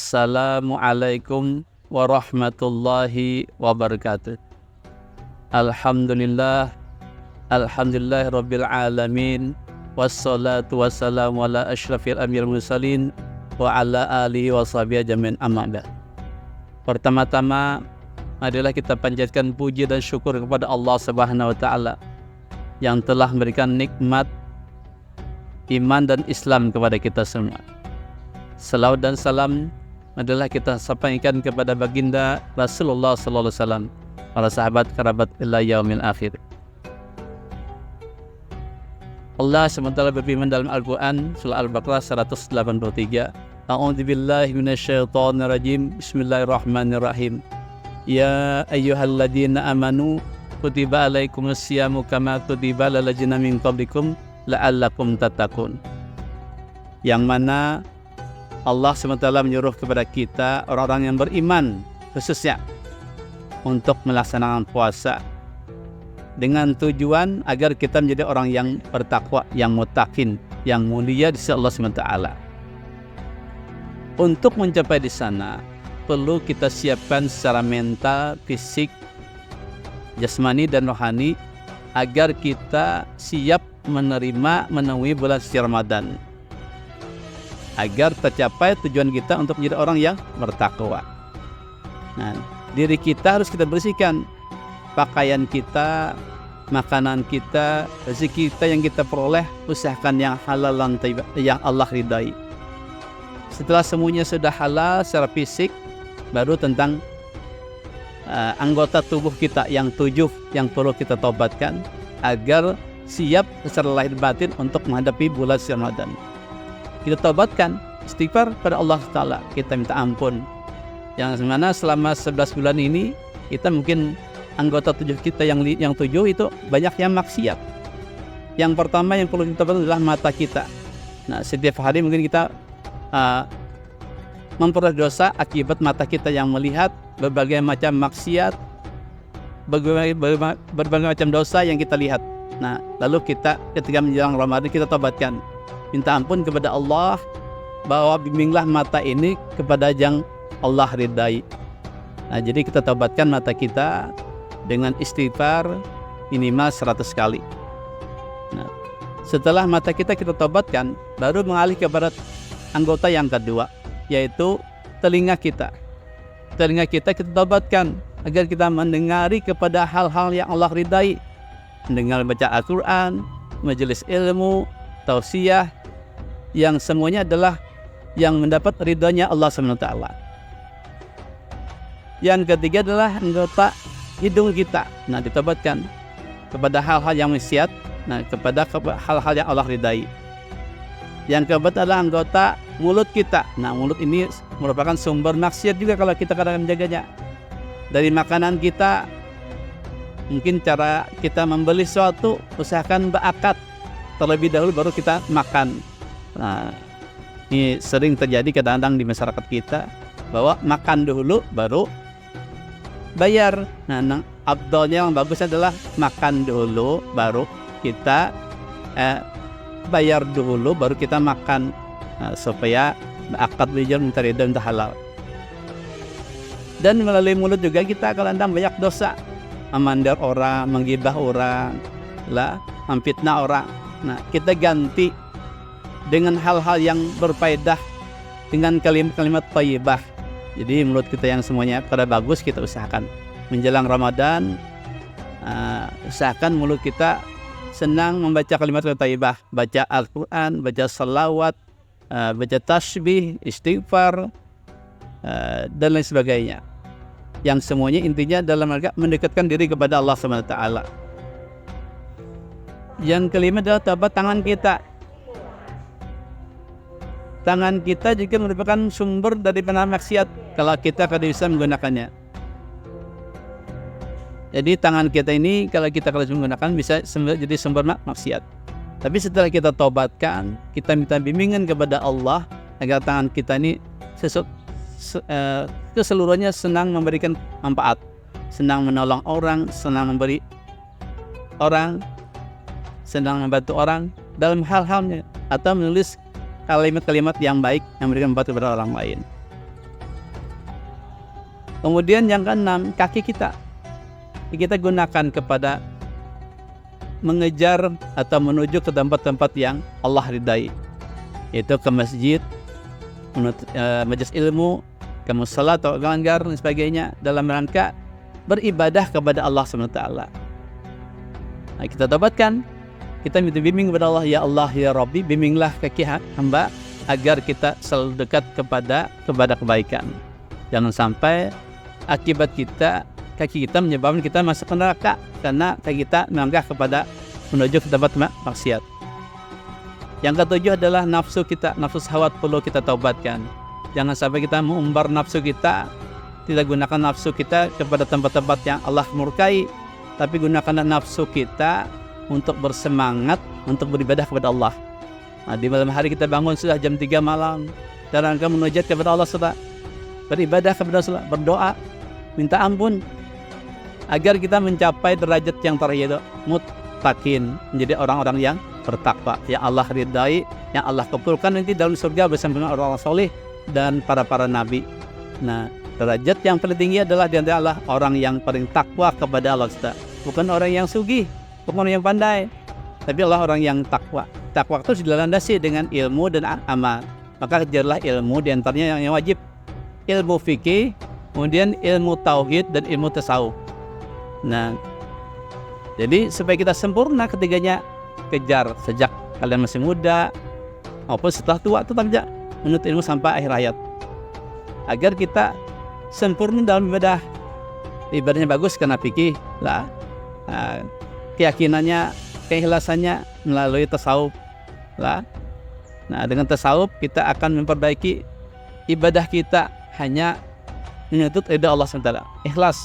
Assalamualaikum warahmatullahi wabarakatuh. Alhamdulillah rabbil alamin. Wassalatu wassalamu ala asyrafil anbiya'il mursalin wa ala alihi wa sahbihi ajmain, amma ba'd. Pertama-tama marilah kita panjatkan puji dan syukur kepada Allah Subhanahu wa taala yang telah memberikan nikmat iman dan Islam kepada kita semua. Salawat dan salam adalah kita sampaikan kepada baginda Rasulullah sallallahu alaihi wasallam, para sahabat, kerabat ila yaumil akhir. Allah SWT berfirman dalam Al-Quran surah Al-Baqarah 183, A'udzubillahi minasyaitonir rajim. Bismillahirrahmanirrahim. Ya ayyuhalladzina amanu kutiba alaikumusyamu kama kutiba alal ladzina min qablikum la'allakum tattaqun. Yang mana Allah SWT menyuruh kepada kita, orang-orang yang beriman khususnya, untuk melaksanakan puasa dengan tujuan agar kita menjadi orang yang bertakwa, yang muttaqin, yang mulia di sisi Allah SWT. Untuk mencapai di sana, perlu kita siapkan secara mental, fisik, jasmani dan rohani agar kita siap memenuhi bulan suci Ramadan, agar tercapai tujuan kita untuk menjadi orang yang bertakwa. Nah, diri kita harus kita bersihkan, pakaian kita, makanan kita, rezeki kita yang kita peroleh, usahakan yang halal dan thayyib, yang Allah ridai. Setelah semuanya sudah halal secara fisik, baru tentang anggota tubuh kita yang 7 yang perlu kita tobatkan agar siap secara lahir batin untuk menghadapi bulan Ramadan. Kita taubatkan, istighfar pada Allah Ta'ala, kita minta ampun. Yang mana selama 11 bulan ini kita mungkin anggota tubuh kita yang 7 itu banyak yang maksiat. Yang pertama yang perlu kita taubat adalah mata kita. Nah, setiap hari mungkin kita memperoleh dosa akibat mata kita yang melihat berbagai macam maksiat, berbagai macam dosa yang kita lihat. Nah, lalu kita ketika menjelang Ramadan kita taubatkan, minta ampun kepada Allah bahwa bimbinglah mata ini kepada yang Allah ridai. Nah, jadi kita taubatkan mata kita dengan istighfar minimal 100 kali. Nah, setelah mata kita taubatkan, baru mengalih kepada anggota yang kedua, yaitu telinga kita. Telinga kita taubatkan agar kita mendengari kepada hal-hal yang Allah ridai, mendengar baca Al-Quran, majelis ilmu, tausiah, yang semuanya adalah yang mendapat ridhonya Allah SWT. Yang ketiga adalah anggota hidung kita. Nah, ditobatkan kepada hal-hal yang maksiat, nah, kepada hal-hal yang Allah ridai. Yang keempat adalah anggota mulut kita. Nah, mulut ini merupakan sumber maksiat juga kalau kita kadang menjaganya. Dari makanan kita, mungkin cara kita membeli sesuatu, usahakan berakad terlebih dahulu baru kita makan. Nah, ini sering terjadi kadang-kadang di masyarakat kita, bahwa makan dulu baru bayar. Nah, abdolnya yang bagus adalah makan dulu baru kita bayar dulu baru kita makan, supaya akad bijak minta ridho minta halal. Dan melalui mulut juga kita kadang-kadang banyak dosa, memandang orang, menggibah orang, memfitnah orang. Nah, kita ganti dengan hal-hal yang berfaedah, dengan kalimat-kalimat thayyibah. Jadi mulut kita yang semuanya pada bagus kita usahakan. Menjelang Ramadan, usahakan mulut kita senang membaca kalimat thayyibah, baca Al-Quran, baca salawat, baca tasbih, istighfar, dan lain sebagainya. Yang semuanya intinya dalam rangka mendekatkan diri kepada Allah SWT. Yang kelima adalah taubat tangan kita. Tangan kita juga merupakan sumber dari maksiat kalau kita tidak bisa menggunakannya. Jadi tangan kita ini kalau kita menggunakan bisa jadi sumber maksiat. Tapi setelah kita taubatkan, kita minta bimbingan kepada Allah agar tangan kita ini keseluruhannya senang memberikan manfaat, senang menolong orang, senang memberi orang, senang membantu orang dalam hal-halnya, atau menulis kalimat-kalimat yang baik yang memberikan manfaat kepada orang lain. Kemudian yang keenam, kaki kita. Kita gunakan kepada mengejar atau menuju ke tempat-tempat yang Allah ridai, yaitu ke masjid, majelis ilmu, ke musala atau langgar dan sebagainya, dalam rangka beribadah kepada Allah SWT. Nah, kita tobatkan, kita minta bimbing kepada Allah, ya Allah ya Rabbi, bimbinglah kaki hamba agar kita selalu dekat kepada kebaikan. Jangan sampai akibat kaki kita menyebabkan kita masuk ke neraka karena kaki kita melangkah kepada menuju ke tempat maksiat. Yang ketujuh adalah nafsu kita, nafsu syahwat perlu kita taubatkan. Jangan sampai kita mengumbar nafsu kita, tidak gunakan nafsu kita kepada tempat-tempat yang Allah murkai, tapi gunakanlah nafsu kita untuk bersemangat untuk beribadah kepada Allah. Nah, di malam hari kita bangun sudah jam 3 malam dalam rangka munajat kepada Allah SWT, beribadah kepada Allah, berdoa, minta ampun agar kita mencapai derajat yang terakhir, muttaqin, menjadi orang-orang yang bertakwa, yang Allah ridai, yang Allah kabulkan nanti dalam surga bersama dengan orang-orang soleh dan para nabi. Nah, derajat yang paling tinggi adalah di antara Allah orang yang paling takwa kepada Allah SWT. Bukan orang yang sugih, bukan orang yang pandai, tapi Allah orang yang takwa. Takwa itu dilandasi dengan ilmu dan amal. Maka kejarlah ilmu, di antaranya yang wajib, ilmu fikih, kemudian ilmu tauhid dan ilmu tasawuf. Nah, jadi supaya kita sempurna ketiganya, kejar sejak kalian masih muda maupun setelah tua, tetap saja menuntut ilmu sampai akhir hayat agar kita sempurna dalam ibadah. Ibadahnya bagus karena fikih lah, keyakinannya, keikhlasannya melalui tasawuf lah. Nah, dengan tasawuf kita akan memperbaiki ibadah kita hanya menuntut ridha Allah SWT, ikhlas.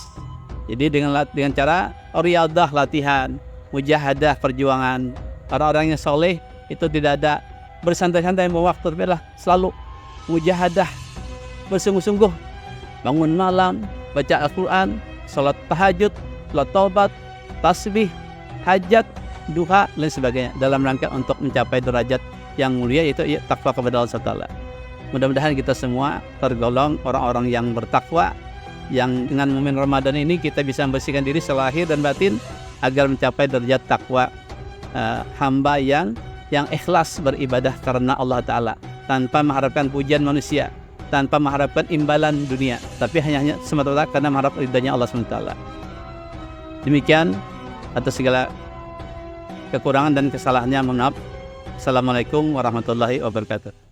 Jadi dengan cara riyadah, latihan, mujahadah, perjuangan. Orang-orang yang soleh itu tidak ada bersantai-santai mau waktu, tapi selalu mujahadah, bersungguh-sungguh, bangun malam, baca Al-Quran, sholat tahajud, sholat taubat, tasbih, hajat, duha, dan sebagainya, dalam rangka untuk mencapai derajat yang mulia, yaitu takwa kepada Allah SWT. Mudah-mudahan kita semua tergolong orang-orang yang bertakwa, yang dengan momen Ramadan ini kita bisa membersihkan diri selahir dan batin agar mencapai derajat takwa hamba yang ikhlas beribadah karena Allah Ta'ala, tanpa mengharapkan pujian manusia, tanpa mengharapkan imbalan dunia, tapi hanya semata-mata karena mengharap ridhanya Allah SWT. Demikian, atas segala kekurangan dan kesalahannya mohon maaf. Assalamualaikum warahmatullahi wabarakatuh.